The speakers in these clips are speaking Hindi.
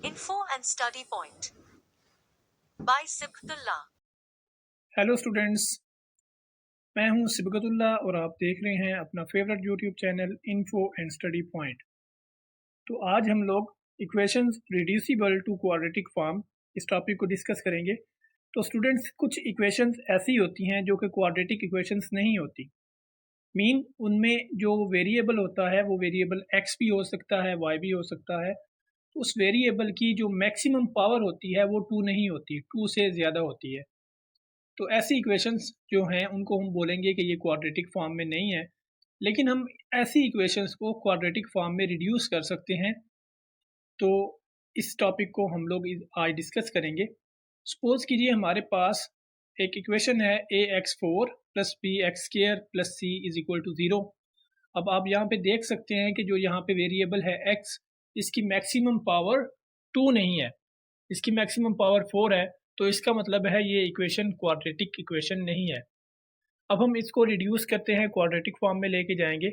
Info and Study Point by Sibghatullah. Hello students, मैं हूं सिबगतुल्ला और आप देख रहे हैं अपना favourite YouTube channel info and study point. तो आज हम लोग equations reducible to quadratic form इस टॉपिक को डिस्कस करेंगे। तो स्टूडेंट्स, कुछ इक्वेशंस ऐसी होती हैं जो कि क्वाड्रेटिक इक्वेशंस नहीं होती। उनमें जो वेरिएबल होता है वो वेरिएबल x भी हो सकता है, y भी हो सकता है। उस वेरिएबल की जो मैक्सिमम पावर होती है वो 2 नहीं होती, 2 से ज़्यादा होती है। तो ऐसी इक्वेशंस जो हैं उनको हम बोलेंगे कि ये क्वाड्रेटिक फॉर्म में नहीं है, लेकिन हम ऐसी इक्वेशंस को क्वाड्रेटिक फॉर्म में रिड्यूस कर सकते हैं। तो इस टॉपिक को हम लोग आज डिस्कस करेंगे। सपोज कीजिए हमारे पास एक इक्वेशन है ax4 plus B x square plus C is equal to 0। अब आप यहाँ पे देख सकते हैं कि जो यहाँ पे वेरिएबल है x, इसकी मैक्सिमम पावर 2 नहीं है, इसकी मैक्सिमम पावर 4 है। तो इसका मतलब है ये इक्वेशन क्वाड्रेटिक इक्वेशन नहीं है। अब हम इसको रिड्यूस करते हैं, क्वाड्रेटिक फॉर्म में लेके जाएंगे।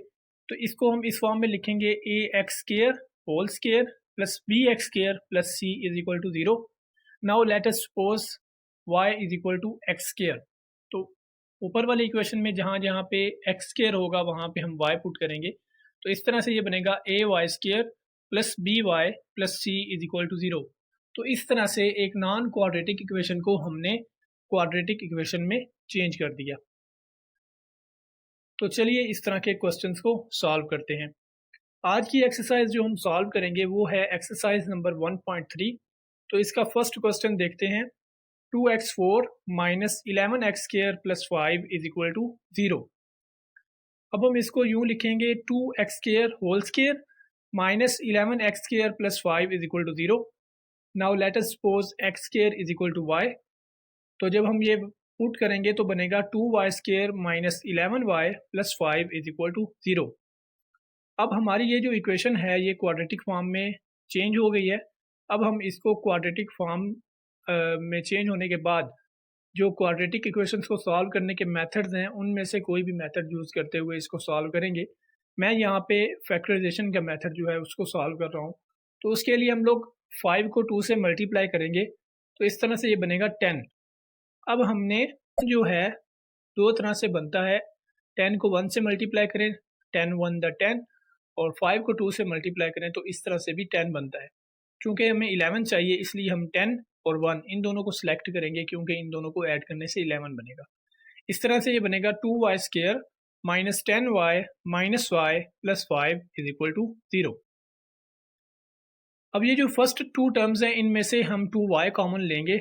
तो इसको हम इस फॉर्म में लिखेंगे A X square whole square plus B x square plus C is equal to 0। Now let us suppose y is equal to X square. तो ऊपर वाले इक्वेशन में जहाँ जहाँ पे एक्स स्क्र होगा वहाँ पे हम y पुट करेंगे। तो इस तरह से ये बनेगा A Y square plus B Y plus C is equal to 0। तो इस तरह से एक नॉन क्वाड्रेटिक इक्वेशन को हमने क्वाड्रेटिक इक्वेशन में चेंज कर दिया। तो चलिए इस तरह के क्वेश्चंस को सॉल्व करते हैं। आज की एक्सरसाइज जो हम सॉल्व करेंगे वो है एक्सरसाइज नंबर 1.3। तो इसका फर्स्ट क्वेश्चन देखते हैं। 2x4 minus 11x square plus 5 is equal to 0। अब हम इसको यूं लिखेंगे 2x स्क्र whole square minus 11x square plus 5 is equal to 0। Now let us suppose x square is equal to y। तो जब हम ये पुट करेंगे तो बनेगा 2y square minus 11y plus 5 is equal to 0। अब हमारी ये जो इक्वेशन है ये क्वाड्रेटिक फॉर्म में चेंज हो गई है। अब हम इसको क्वाड्रेटिक फॉर्म में चेंज होने के बाद जो क्वाड्रेटिक इक्वेशंस को सॉल्व करने के मेथड्स हैं उनमें से कोई भी मेथड यूज़ करते हुए इसको सॉल्व करेंगे। मैं यहाँ पे फैक्टराइजेशन का मेथड जो है उसको सॉल्व कर रहा हूँ। तो उसके लिए हम लोग 5 को 2 से मल्टीप्लाई करेंगे। तो इस तरह से ये बनेगा 10। अब हमने जो है दो तरह से बनता है, 10 को 1 से मल्टीप्लाई करें 10 1 द 10, और 5 को 2 से मल्टीप्लाई करें तो इस तरह से भी 10 बनता है। क्योंकि हमें 11 चाहिए इसलिए हम 10 और 1 इन दोनों को सिलेक्ट करेंगे, क्योंकि इन दोनों को ऐड करने से 11 बनेगा। इस तरह से ये बनेगा 2y square minus 10y minus y plus 5 is equal to 0। अब ये जो फर्स्ट टू टर्म्स हैं इनमें से हम 2y कॉमन लेंगे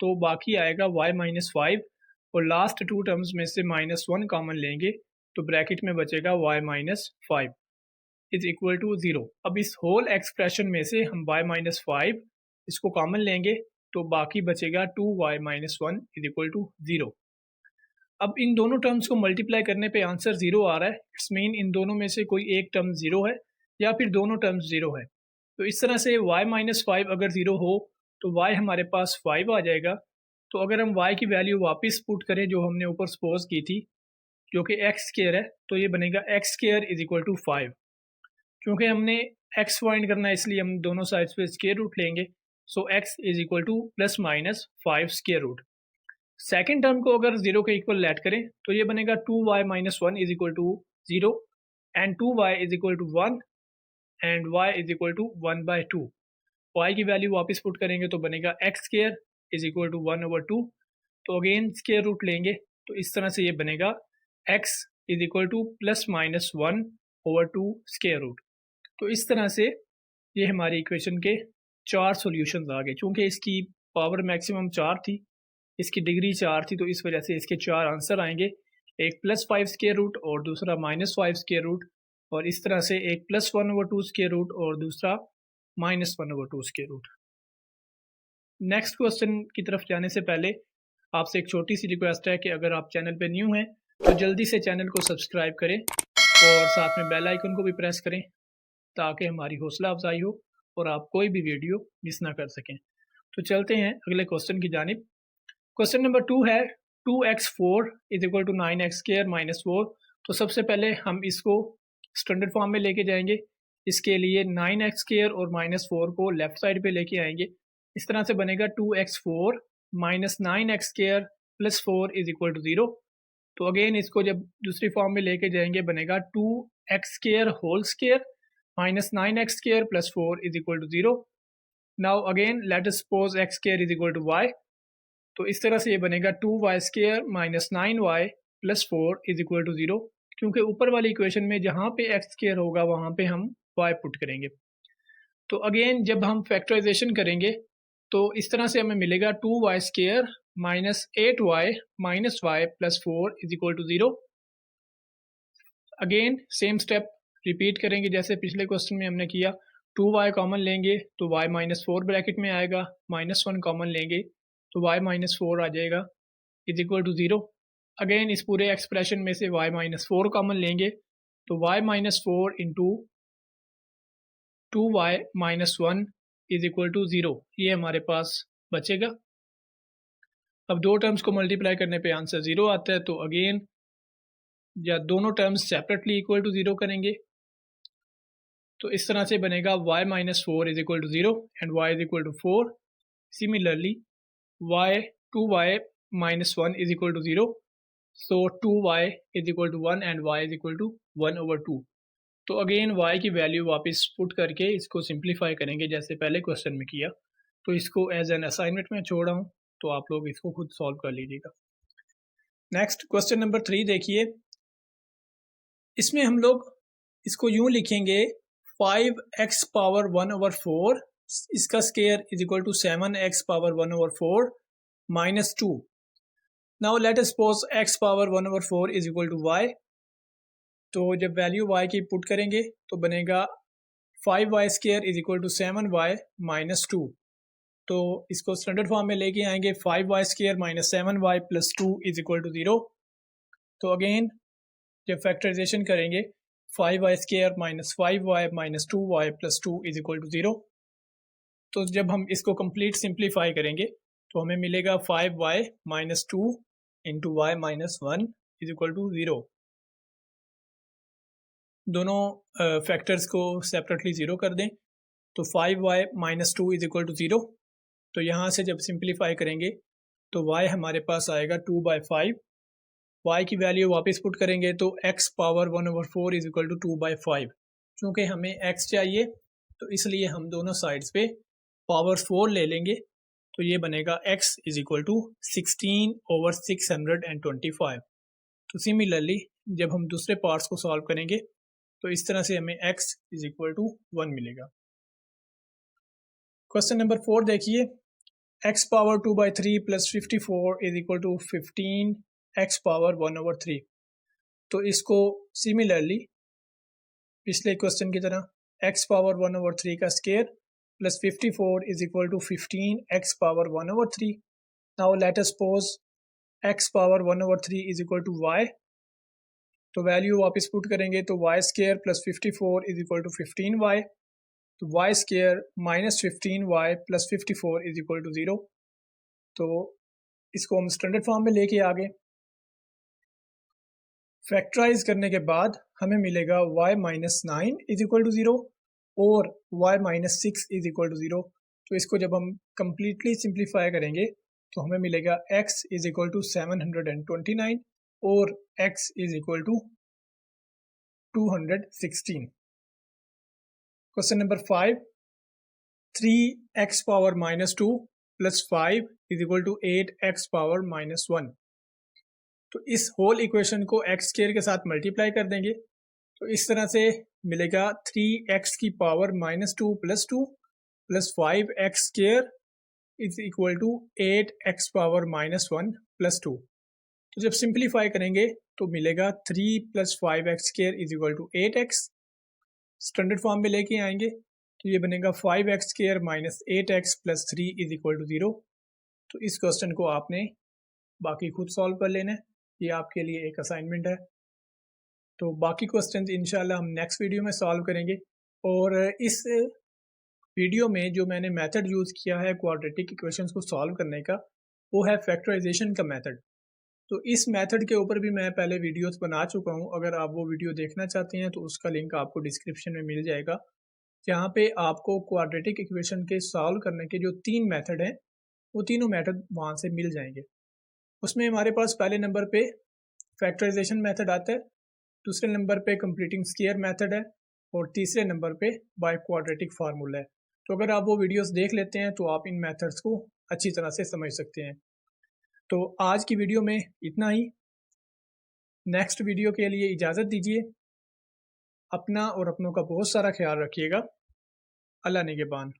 तो बाकी आएगा y माइनस 5, और लास्ट टू टर्म्स में से -1 कॉमन लेंगे तो ब्रैकेट में बचेगा y minus 5 is equal to 0। अब इस होल एक्सप्रेशन में से हम y माइनस 5 इसको कॉमन लेंगे तो बाकी बचेगा 2y minus 1 is equal to 0। अब इन दोनों टर्म्स को मल्टीप्लाई करने पे आंसर 0 आ रहा है। इट्स मीन इन दोनों में से कोई एक टर्म 0 है या फिर दोनों टर्म्स 0 है। तो इस तरह से y माइनस 5 अगर 0 हो तो y हमारे पास 5 आ जाएगा। तो अगर हम y की वैल्यू वापस पुट करें जो हमने ऊपर सपोज की थी जो कि x स्क्र है, तो ये बनेगा x square is equal to 5। क्योंकि हमने x फाइंड करना है इसलिए हम दोनों साइड्स पे स्क्वायर रूट लेंगे। So x is equal to plus minus 5 square root. Second term को अगर 0 के इक्वल लेट करें तो ये बनेगा 2y minus 1 is equal to 0 and 2y is equal to 1 and y is equal to 1/2। y की वैल्यू वापस पुट करेंगे तो बनेगा x square is equal to 1/2। तो अगेन स्क्वायर रूट लेंगे तो इस तरह से ये बनेगा x is equal to plus minus 1/2 square root. तो इस तरह से ये हमारी इक्वेशन के 4 सॉल्यूशंस आ गए। चूँकि इसकी पावर मैक्सिमम 4 थी, इसकी डिग्री 4 थी, तो इस वजह से इसके 4 आंसर आएंगे। एक +5 स्क्वायर रूट और दूसरा -5 स्क्वायर रूट, और इस तरह से एक +1/2 स्क्वायर रूट और दूसरा -1/2 स्क्वायर रूट। नेक्स्ट क्वेश्चन की तरफ जाने से पहले आपसे एक छोटी सी रिक्वेस्ट है कि अगर आप चैनल पे न्यू हैं तो जल्दी से चैनल को सब्सक्राइब करें और साथ में बेल आइकन को भी प्रेस करें ताकि हमारी हौसला अफजाई हो और आप कोई भी वीडियो मिस ना कर सकें। तो चलते हैं अगले क्वेश्चन की जानिब। क्वेश्चन नंबर 2 है 2x4 is equal to 9x square minus 4। तो सबसे पहले हम इसको स्टैंडर्ड फॉर्म में लेके जाएंगे। इसके लिए 9x² और -4 को लेफ्ट साइड पे लेके आएंगे। इस तरह से बनेगा 2x4 minus 9x² plus 4 is equal to 0। तो अगेन इसको जब दूसरी फॉर्म में लेके जाएंगे बनेगा 2x² whole square minus 9x² plus 4 is equal to 0। Now again let us suppose x² is equal to y। तो इस तरह से ये बनेगा 2y² minus 9y plus 4 is equal to 0, क्योंकि ऊपर वाली इक्वेशन में जहाँ पे x² होगा वहाँ पे हम y पुट करेंगे। तो अगेन जब हम फैक्टराइजेशन करेंगे तो इस तरह से हमें मिलेगा 2y² minus 8y minus y plus 4 is equal to 0। Again same step repeat करेंगे जैसे पिछले क्वेश्चन में हमने किया। 2y कॉमन लेंगे तो y माइनस 4 ब्रैकेट में आएगा, -1 कॉमन लेंगे तो y माइनस 4 आ जाएगा इज इक्वल टू 0। अगेन इस पूरे एक्सप्रेशन में से y माइनस 4 कॉमन लेंगे तो y minus 4 into 2y minus 1 is equal to 0, ये हमारे पास बचेगा। अब दो टर्म्स को मल्टीप्लाई करने पे आंसर 0 आता है, तो अगेन या दोनों टर्म्स सेपरेटली इक्वल टू 0 करेंगे तो इस तरह से बनेगा y minus 4 is equal to 0 and y is equal to 4। Similarly y minus 1 is equal to 0, so 2y is equal to 1 and y is equal to 1/2। तो अगेन y की वैल्यू वापस पुट करके इसको सिंप्लीफाई करेंगे जैसे पहले क्वेश्चन में किया। तो इसको एज एन असाइनमेंट में छोड़ रहा हूँ, तो आप लोग इसको खुद सॉल्व कर लीजिएगा। नेक्स्ट क्वेश्चन नंबर 3 देखिए। इसमें हम लोग इसको यूं लिखेंगे 5x पावर 1/4 इसका square is equal to 7x power 1/4 minus 2। Now let us suppose x power 1/4 is equal to y। तो जब वैल्यू y की पुट करेंगे तो बनेगा 5y² is equal to 7y minus 2। तो इसको स्टैंडर्ड फॉर्म में लेके आएंगे 5y² minus 7y plus 2 is equal to 0। तो अगेन जब फैक्टराइजेशन करेंगे 5y² minus 5y minus 2y plus 2 is equal to 0। तो जब हम इसको कंप्लीट सिंप्लीफाई करेंगे तो हमें मिलेगा 5y minus 2 into y minus 1 is equal to 0। दोनों फैक्टर्स को सेपरेटली 0 कर दें तो 5y minus 2 is equal to 0। तो यहाँ से जब सिंप्लीफाई करेंगे तो y हमारे पास आएगा 2/5। y की वैल्यू वापस पुट करेंगे तो x power 1/4 is equal to 2/5। चूँकि हमें x चाहिए तो इसलिए हम दोनों साइड्स पे पावर 4 ले लेंगे, तो ये बनेगा x इज इक्वल टू 16/625। तो सिमिलरली जब हम दूसरे पार्ट्स को सॉल्व करेंगे तो इस तरह से हमें x इज इक्वल टू 1 मिलेगा। क्वेश्चन नंबर 4 देखिए। x power 2/3 plus 54 is equal to 15x power 1/3। तो इसको सिमिलरली पिछले क्वेश्चन की तरह x पावर 1/3 का square plus 54 is equal to 15x power 1/3। Now let us suppose x power 1/3 is equal to y। तो वैल्यू वापस पुट करेंगे तो y² plus 54 is equal to 15y। तो y² minus 15y plus 54 is equal to 0। तो इसको हम स्टैंडर्ड फॉर्म में लेके आ गए। फैक्टराइज करने के बाद हमें मिलेगा y minus 9 is equal to 0 और y minus 6 is equal to 0। तो इसको जब हम कंप्लीटली सिंप्लीफाई करेंगे तो हमें मिलेगा x इज इक्वल टू 729 और x is equal to 216। Question number 5। 3x power minus 2 plus 5 is equal to 8x power minus 1। तो इस होल इक्वेशन को x² के साथ मल्टीप्लाई कर देंगे तो इस तरह से मिलेगा 3x की power minus 2 plus 2 plus 5x² is equal to 8x power minus 1 plus 2। तो जब सिंप्लीफाई करेंगे तो मिलेगा 3 plus 5x² is equal to 8x। Standard form में लेके आएंगे तो ये बनेगा 5x² minus 8x plus 3 is equal to 0। तो इस क्वेश्चन को आपने बाकी खुद सॉल्व कर लेना है, ये आपके लिए एक असाइनमेंट है। तो बाकी क्वेश्चंस इंशाल्लाह हम नेक्स्ट वीडियो में सॉल्व करेंगे। और इस वीडियो में जो मैंने मेथड यूज़ किया है क्वाड्रेटिक इक्वेशंस को सॉल्व करने का, वो है फैक्टराइजेशन का मेथड। तो इस मेथड के ऊपर भी मैं पहले वीडियोस बना चुका हूँ। अगर आप वो वीडियो देखना चाहते हैं तो उसका लिंक आपको डिस्क्रिप्शन में मिल जाएगा। जहाँ पे आपको क्वाड्रेटिक इक्वेशन के सॉल्व करने के जो 3 मेथड हैं वो तीनों मेथड वहाँ से मिल जाएंगे। उसमें हमारे पास पहले नंबर पे फैक्टराइजेशन मेथड आता है, दूसरे नंबर पे कंप्लीटिंग स्क्वायर मेथड है और तीसरे नंबर पे बाय क्वाड्रेटिक फार्मूला है। तो अगर आप वो वीडियोस देख लेते हैं तो आप इन मेथड्स को अच्छी तरह से समझ सकते हैं। तो आज की वीडियो में इतना ही। नेक्स्ट वीडियो के लिए इजाज़त दीजिए। अपना और अपनों का बहुत सारा ख्याल रखिएगा। अल्लाह निगहबान।